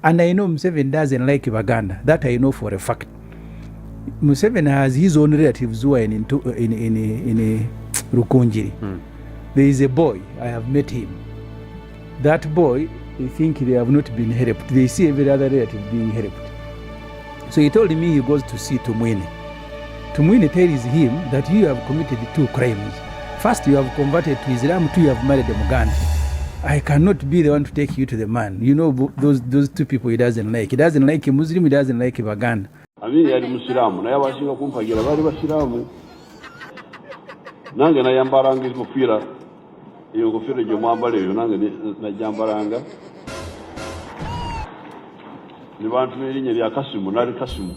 And I know Museveni doesn't like Baganda. That I know for a fact. Museveni has his own relatives who are in Rukunjiri. There is a boy, I have met him. That boy, they think they have not been helped. They see every other relative being helped. So he told me he goes to see Tumwine. Tumwine tells him that you have committed 2 crimes. First, you have converted to Islam, 2, you have married a Muganda. I cannot be the one to take you to the man. You know, those 2 people he doesn't like. He doesn't like a Muslim, he doesn't like a Baganda. Ami yali Musiramu naye abasinga kumpagira bali basiramu nange nayambalanga enkofiira eyo enkofiira gye mwambala eyo nange najambalanga ne bantu n'erinnya lya Kasimu nali Kasimu.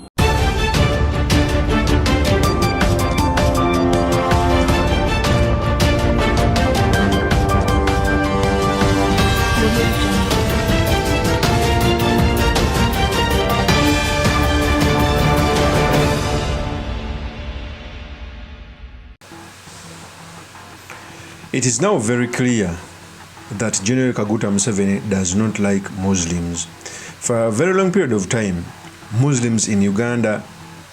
It is now very clear that General Kaguta Museveni does not like Muslims. For a very long period of time, Muslims in Uganda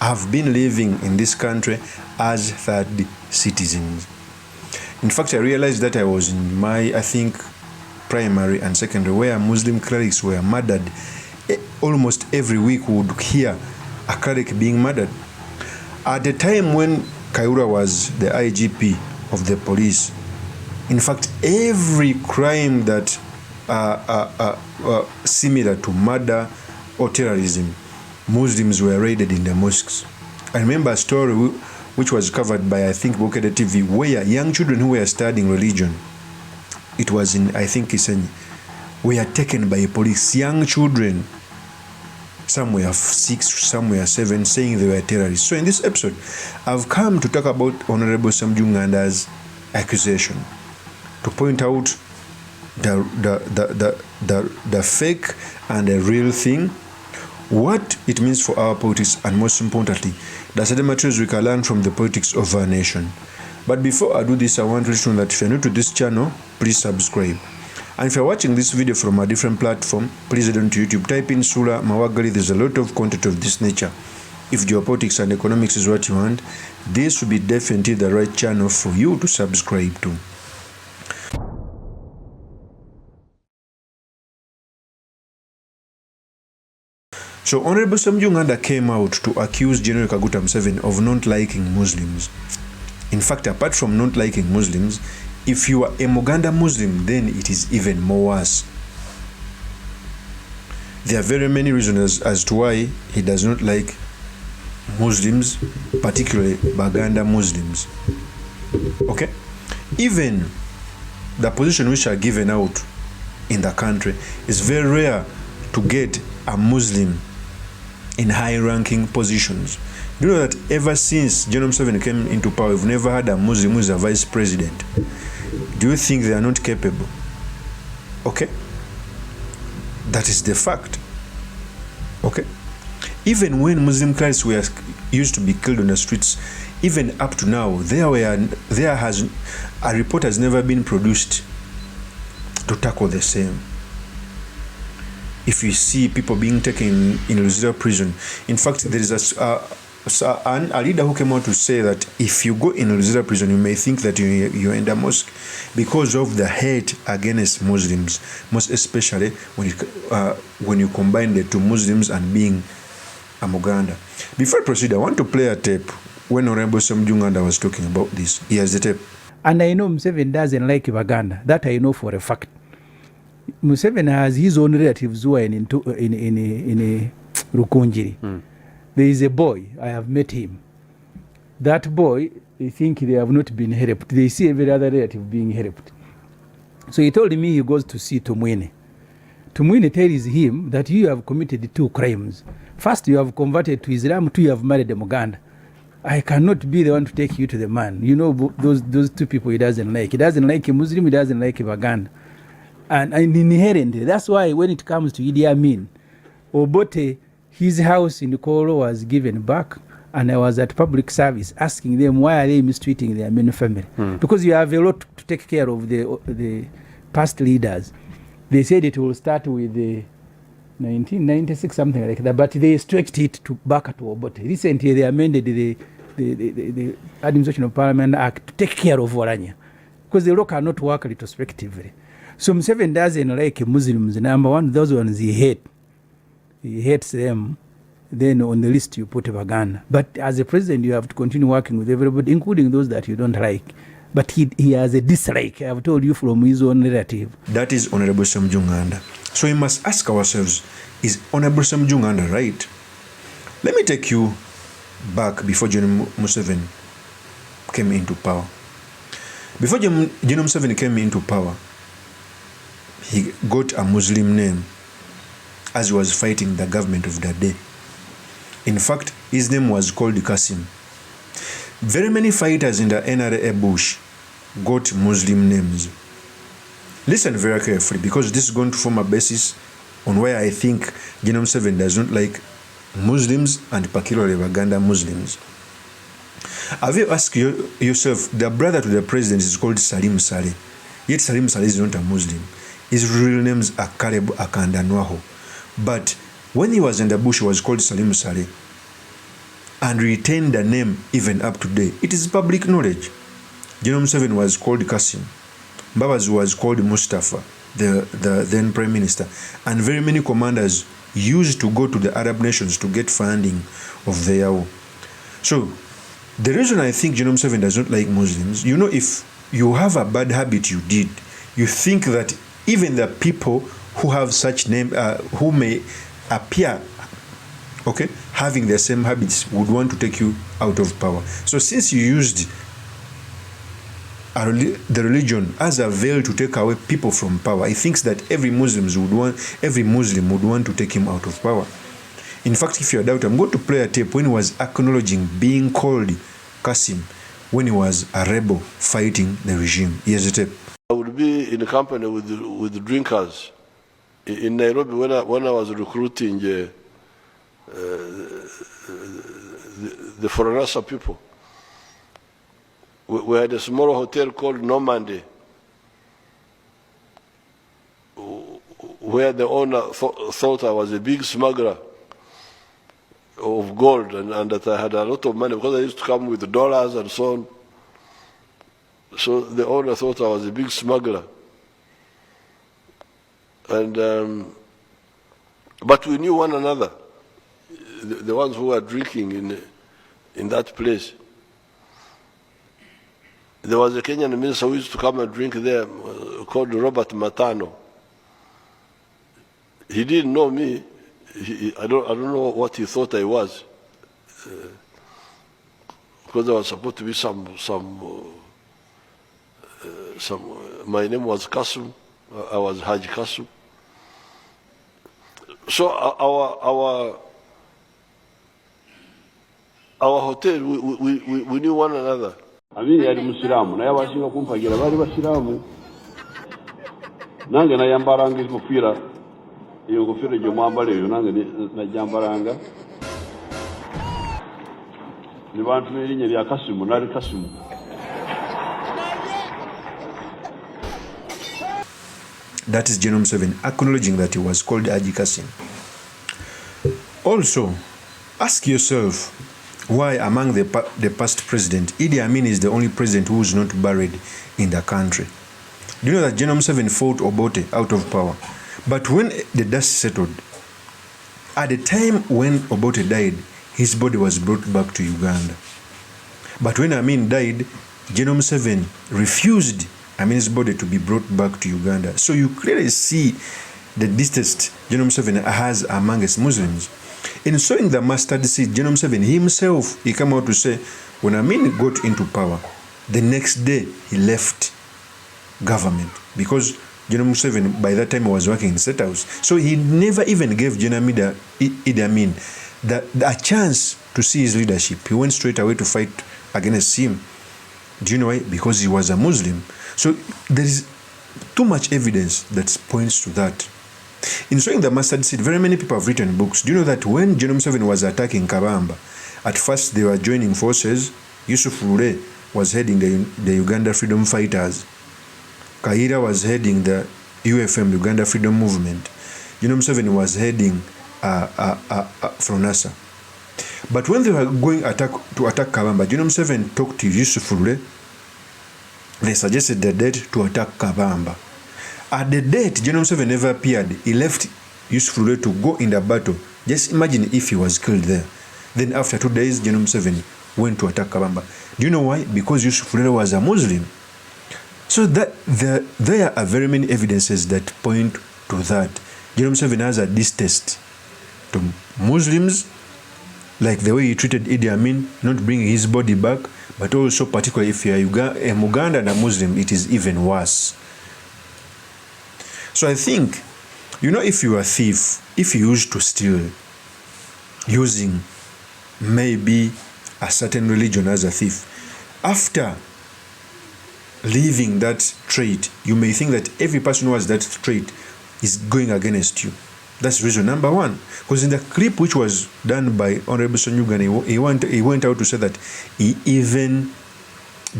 have been living in this country as third citizens. In fact, I realized that I was in my, primary and secondary, where Muslim clerics were murdered. Almost every week we would hear a cleric being murdered. At the time when Kaura was the IGP of the police, in fact, every crime that similar to murder or terrorism, Muslims were raided in the mosques. I remember a story which was covered by, Bokede TV, where young children who were studying religion, it was in, Kisenyi, were taken by police. Young children, some were 6, some were 7, saying they were terrorists. So in this episode, I've come to talk about Honorable SSEMUJJU Nganda's accusation, to point out the fake and the real thing, what it means for our politics, and most importantly, the certain materials we can learn from the politics of our nation. But before I do this, I want to let you know that if you're new to this channel, please subscribe. And if you're watching this video from a different platform, please head on to YouTube, type in Sula Mawagali. There's a lot of content of this nature. If geopolitics and economics is what you want, this will be definitely the right channel for you to subscribe to. So Honorable SSEMUJJU Nganda came out to accuse General Kaguta Museveni of not liking Muslims. In fact, apart from not liking Muslims, if you are a Muganda Muslim, then it is even more worse. There are very many reasons as to why he does not like Muslims, particularly Baganda Muslims. Okay? Even the position which are given out in the country is very rare to get a Muslim in high-ranking positions. Do you know that ever since General Museveni came into power, we've never had a Muslim who is a vice president? Do you think they are not capable? Okay? That is the fact. Okay? Even when Muslim clerics were used to be killed on the streets, even up to now, a report has never been produced to tackle the same. If you see people being taken in Luzira prison, in fact, there is a leader who came out to say that if you go in Luzira prison, you may think that you're in the mosque because of the hate against Muslims, most especially when you combine the two, Muslims and being a Muganda. Before I proceed, I want to play a tape when Honorable SSEMUJJU Nganda was talking about this. Here's the tape. And I know Museveni doesn't like Baganda. That I know for a fact. Museveni has his own relatives who are in Rukunjiri. There is a boy, I have met him. That boy, they think they have not been helped. They see every other relative being helped. So he told me he goes to see Tumwine. Tumwine tells him that you have committed 2 crimes. First, you have converted to Islam, 2, you have married a Muganda. I cannot be the one to take you to the man. You know, those 2 people he doesn't like. He doesn't like a Muslim, he doesn't like a Baganda. And inherently, that's why when it comes to Idi Amin, Obote, his house in Koro was given back, and I was at public service asking them why are they mistreating their main family. Because you have a lot to take care of the past leaders. They said it will start with 1996, something like that. But they stretched it back to Obote. Recently, they amended the Administration of Parliament Act to take care of Orania, because the law cannot work retrospectively. So Museveni doesn't like Muslims. Number one, those ones he hates. He hates them. Then on the list you put Baganda. But as a president, you have to continue working with everybody, including those that you don't like. But he has a dislike, I have told you, from his own relative. That is Honorable SSEMUJJU Nganda. So we must ask ourselves, is Honorable SSEMUJJU Nganda right? Let me take you back before General Museveni came into power. Before General Museveni came into power, he got a Muslim name as he was fighting the government of that day. In fact, his name was called Qasim. Very many fighters in the NRA bush got Muslim names. Listen very carefully, because this is going to form a basis on why I think General Museveni does not like Muslims, and particularly Baganda Muslims. Have you asked yourself, the brother to the president is called Salim Saleh, yet Salim Saleh is not a Muslim. His real names are Caleb Akandanwaho. But when he was in the bush, he was called Salim Saleh and retained the name even up to date. It is public knowledge. General Museveni was called Qasim. Babazi was called Mustafa, the then prime minister. And very many commanders used to go to the Arab nations to get funding of their war. So the reason I think General Museveni does not like Muslims, you know, if you have a bad habit you did, you think that even the people who have such name, who may appear, okay, having the same habits, would want to take you out of power. So since you used the religion as a veil to take away people from power, he thinks that every Muslim would want to take him out of power. In fact, if you doubt, I'm going to play a tape when he was acknowledging being called Qasim when he was a rebel fighting the regime. Here's the tape. I would be in company with the drinkers in Nairobi when I was recruiting the foreigner people. We had a small hotel called Normandy, where the owner thought I was a big smuggler of gold, and that I had a lot of money because I used to come with dollars and so on. So the owner thought I was a big smuggler. And but we knew one another, the ones who were drinking in that place. There was a Kenyan minister who used to come and drink there called Robert Matano. He didn't know me. I don't know what he thought I was, because I was supposed to be some. My name was Qasim. I was Haji Qasim. So our hotel, we knew one another. Abi yali Musiramu naye abasinga kumpagira bali Basiramu. Nange nayambalanga enkofiira, iyo enkofiira gye mwambala eyo nange najambalanga. Ne bantu n'erinnya lya Kasimu, nali Kasimu. That is General Museveni acknowledging that he was called Haji Qasim. Also, ask yourself why among the past president, Idi Amin is the only president who is not buried in the country. Do you know that General Museveni fought Obote out of power? But when the dust settled, at the time when Obote died, his body was brought back to Uganda. But when Amin died, General Museveni refused Amin's body to be brought back to Uganda. So you clearly see the distance General Museveni has amongst Muslims. In sowing the mustard seed, General Museveni himself, he came out to say, when Amin got into power, the next day he left government, because General Museveni, by that time, was working in State House. So he never even gave General Idi Amin a chance to see his leadership. He went straight away to fight against him. Do you know why? Because he was a Muslim. So there is too much evidence that points to that. In sowing the mustard seed, very many people have written books. Do you know that when General Museveni was attacking Kabamba, at first they were joining forces? Yusuf Rule was heading the Uganda Freedom Fighters. Kaira was heading the UFM, Uganda Freedom Movement. General Museveni was heading from NASA. But when they were going to attack Kabamba, General Museveni talked to Yusuf Rule. They suggested the date to attack Kabamba. At the date, General Museveni never appeared. He left Yusuf Rule to go in the battle. Just imagine if he was killed there. Then after 2 days, General Museveni went to attack Kabamba. Do you know why? Because Yusuf Rule was a Muslim. So that there are very many evidences that point to that. General Museveni has a distaste to Muslims, like the way he treated Idi Amin, not bringing his body back, but also particularly if you are a Muganda and a Muslim, it is even worse. So I think, if you are a thief, if you used to steal using maybe a certain religion as a thief, after leaving that trait, you may think that every person who has that trait is going against you. That's reason number one. Because in the clip which was done by Honorable SSEMUJJU, he went out to say that he even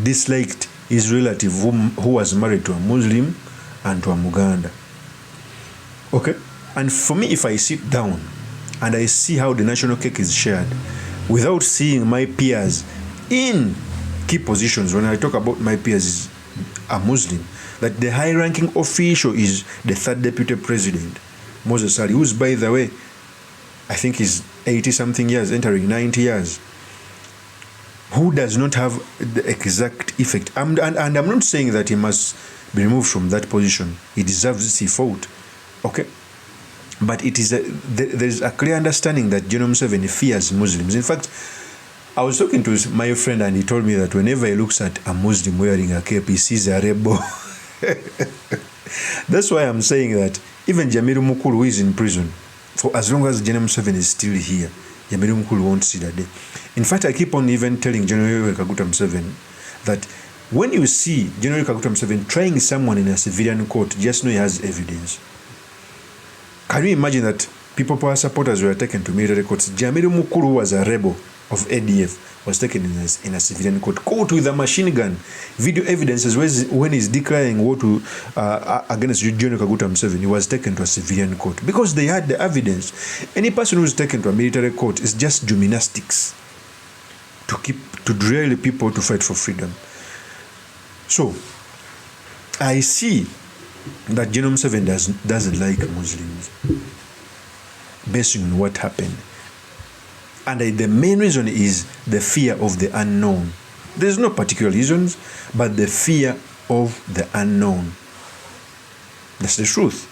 disliked his relative who was married to a Muslim and to a Muganda. Okay? And for me, if I sit down and I see how the national cake is shared without seeing my peers in key positions, when I talk about my peers is a Muslim, that the high-ranking official is the third deputy president, Moses Ali, who's, by the way, I think is 80-something years, entering 90 years, who does not have the exact effect. And I'm not saying that he must be removed from that position. He deserves this, he fought. Okay? But there is a clear understanding that General Museveni fears Muslims. In fact, I was talking to my friend and he told me that whenever he looks at a Muslim wearing a cape, he sees a rebel. That's why I'm saying that even Jamiru Mukulu, who is in prison, for as long as General Museveni is still here, Jamiru Mukulu won't see that day. In fact, I keep on even telling General Kaguta Museveni that when you see General Kaguta Museveni trying someone in a civilian court, just know he has evidence. Can you imagine that people, power supporters were taken to military courts? Jamiru Mukulu, who was a rebel of ADF, was taken in a civilian court with a machine gun. Video evidences when he's declaring war to against General Kaguta Museveni, he was taken to a civilian court because they had the evidence. Any person who is taken to a military court is just gymnastics to drill people to fight for freedom. So I see that General Museveni doesn't like Muslims based on what happened. And the main reason is the fear of the unknown. There's no particular reasons, but the fear of the unknown. That's the truth.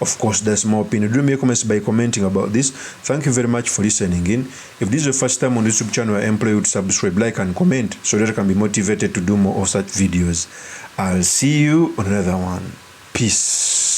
Of course, that's my opinion. Do make comments by commenting about this. Thank you very much for listening in. If this is your first time on this YouTube channel, I implore you to subscribe, like, and comment so that I can be motivated to do more of such videos. I'll see you on another one. Peace.